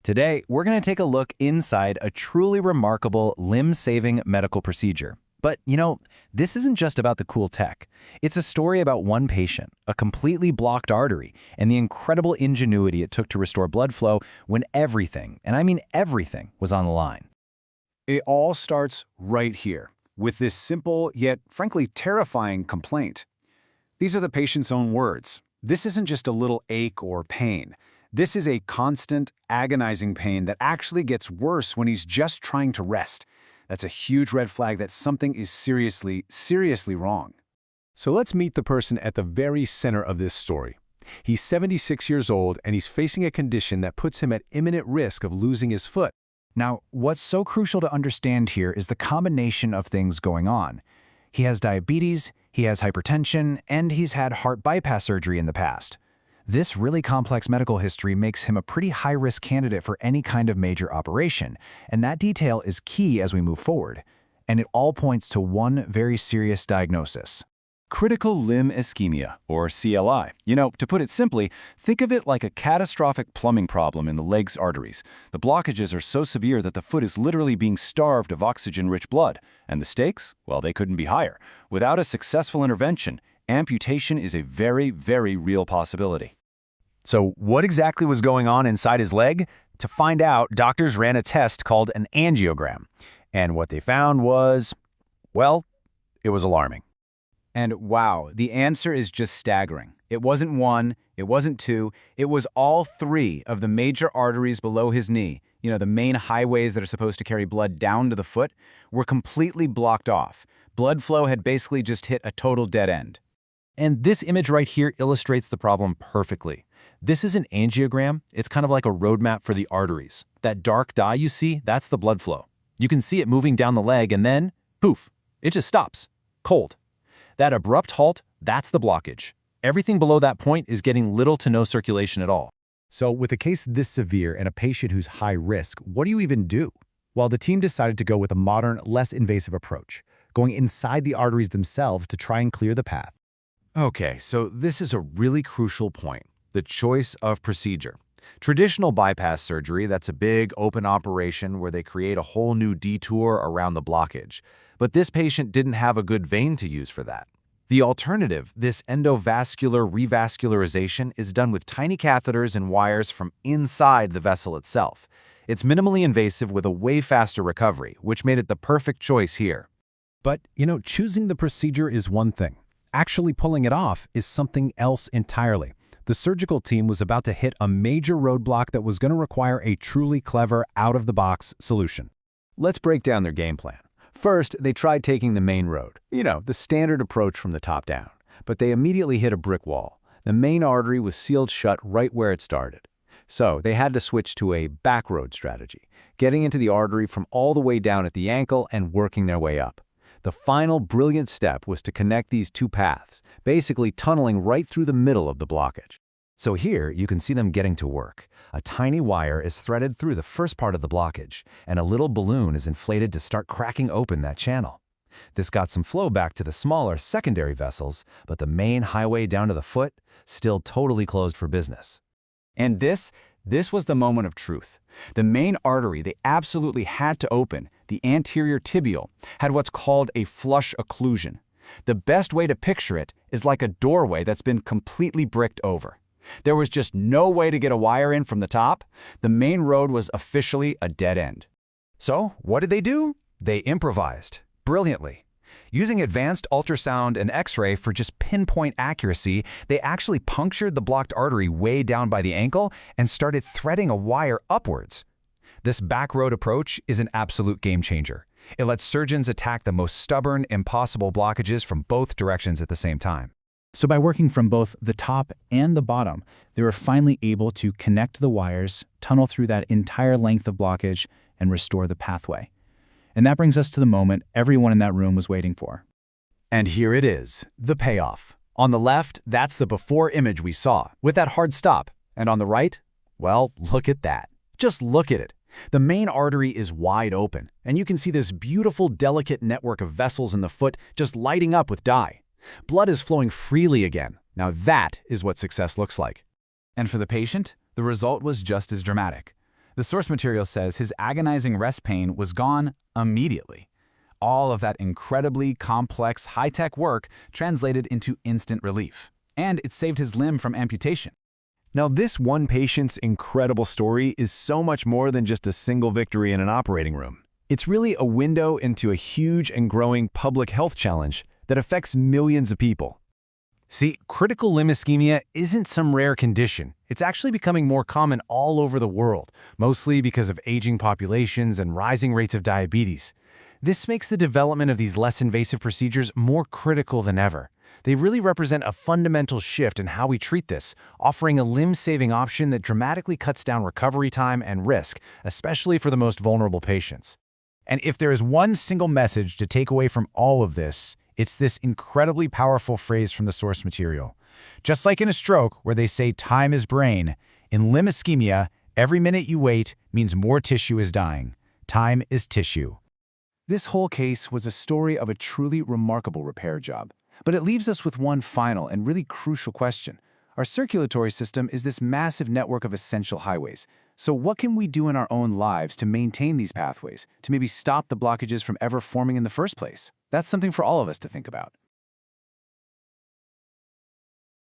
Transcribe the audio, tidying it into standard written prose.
Today, we're going to take a look inside a truly remarkable limb-saving medical procedure. But, this isn't just about the cool tech. It's a story about one patient, a completely blocked artery, and the incredible ingenuity it took to restore blood flow when everything, and I mean everything, was on the line. It all starts right here, with this simple yet frankly terrifying complaint. These are the patient's own words. This isn't just a little ache or pain. This is a constant, agonizing pain that actually gets worse when he's just trying to rest. That's a huge red flag that something is seriously, seriously wrong. So let's meet the person at the very center of this story. He's 76 years old and he's facing a condition that puts him at imminent risk of losing his foot. Now, what's so crucial to understand here is the combination of things going on. He has diabetes, he has hypertension, and he's had heart bypass surgery in the past. This really complex medical history makes him a pretty high-risk candidate for any kind of major operation, and that detail is key as we move forward. And it all points to one very serious diagnosis. Critical limb ischemia, or CLI. To put it simply, think of it like a catastrophic plumbing problem in the leg's arteries. The blockages are so severe that the foot is literally being starved of oxygen-rich blood. And the stakes? Well, they couldn't be higher. Without a successful intervention, amputation is a very, very real possibility. So what exactly was going on inside his leg? To find out, doctors ran a test called an angiogram. And what they found was, well, it was alarming. And wow, the answer is just staggering. It wasn't one, it wasn't two, it was all three of the major arteries below his knee, the main highways that are supposed to carry blood down to the foot, were completely blocked off. Blood flow had basically just hit a total dead end. And this image right here illustrates the problem perfectly. This is an angiogram. It's kind of like a roadmap for the arteries. That dark dye you see, that's the blood flow. You can see it moving down the leg and then, poof, it just stops. Cold. That abrupt halt, that's the blockage. Everything below that point is getting little to no circulation at all. So with a case this severe and a patient who's high risk, what do you even do? Well, the team decided to go with a modern, less invasive approach, going inside the arteries themselves to try and clear the path. Okay, so this is a really crucial point. The choice of procedure. Traditional bypass surgery, that's a big open operation where they create a whole new detour around the blockage. But this patient didn't have a good vein to use for that. The alternative, this endovascular revascularization, is done with tiny catheters and wires from inside the vessel itself. It's minimally invasive with a way faster recovery, which made it the perfect choice here. But, choosing the procedure is one thing. Actually pulling it off is something else entirely. The surgical team was about to hit a major roadblock that was going to require a truly clever, out-of-the-box solution. Let's break down their game plan. First, they tried taking the main road, the standard approach from the top down. But they immediately hit a brick wall. The main artery was sealed shut right where it started. So they had to switch to a back road strategy, getting into the artery from all the way down at the ankle and working their way up. The final brilliant step was to connect these two paths, basically tunneling right through the middle of the blockage. So here you can see them getting to work. A tiny wire is threaded through the first part of the blockage, and a little balloon is inflated to start cracking open that channel. This got some flow back to the smaller secondary vessels, but the main highway down to the foot, still totally closed for business. And this was the moment of truth. The main artery they absolutely had to open, the anterior tibial, had what's called a flush occlusion. The best way to picture it is like a doorway that's been completely bricked over. There was just no way to get a wire in from the top. The main road was officially a dead end. So, what did they do? They improvised. Brilliantly. Using advanced ultrasound and X-ray for just pinpoint accuracy, they actually punctured the blocked artery way down by the ankle and started threading a wire upwards. This back road approach is an absolute game changer. It lets surgeons attack the most stubborn, impossible blockages from both directions at the same time. So by working from both the top and the bottom, they were finally able to connect the wires, tunnel through that entire length of blockage, and restore the pathway. And that brings us to the moment everyone in that room was waiting for. And here it is, the payoff. On the left, that's the before image we saw, with that hard stop. And on the right, well, look at that. Just look at it. The main artery is wide open, and you can see this beautiful, delicate network of vessels in the foot just lighting up with dye. Blood is flowing freely again. Now that is what success looks like. And for the patient, the result was just as dramatic. The source material says his agonizing rest pain was gone immediately. All of that incredibly complex, high-tech work translated into instant relief. And it saved his limb from amputation. Now, this one patient's incredible story is so much more than just a single victory in an operating room. It's really a window into a huge and growing public health challenge that affects millions of people. See, critical limb ischemia isn't some rare condition. It's actually becoming more common all over the world, mostly because of aging populations and rising rates of diabetes. This makes the development of these less invasive procedures more critical than ever. They really represent a fundamental shift in how we treat this, offering a limb-saving option that dramatically cuts down recovery time and risk, especially for the most vulnerable patients. And if there is one single message to take away from all of this, it's this incredibly powerful phrase from the source material. Just like in a stroke, where they say time is brain, in limb ischemia, every minute you wait means more tissue is dying. Time is tissue. This whole case was a story of a truly remarkable repair job. But it leaves us with one final and really crucial question. Our circulatory system is this massive network of essential highways. So what can we do in our own lives to maintain these pathways, to maybe stop the blockages from ever forming in the first place? That's something for all of us to think about.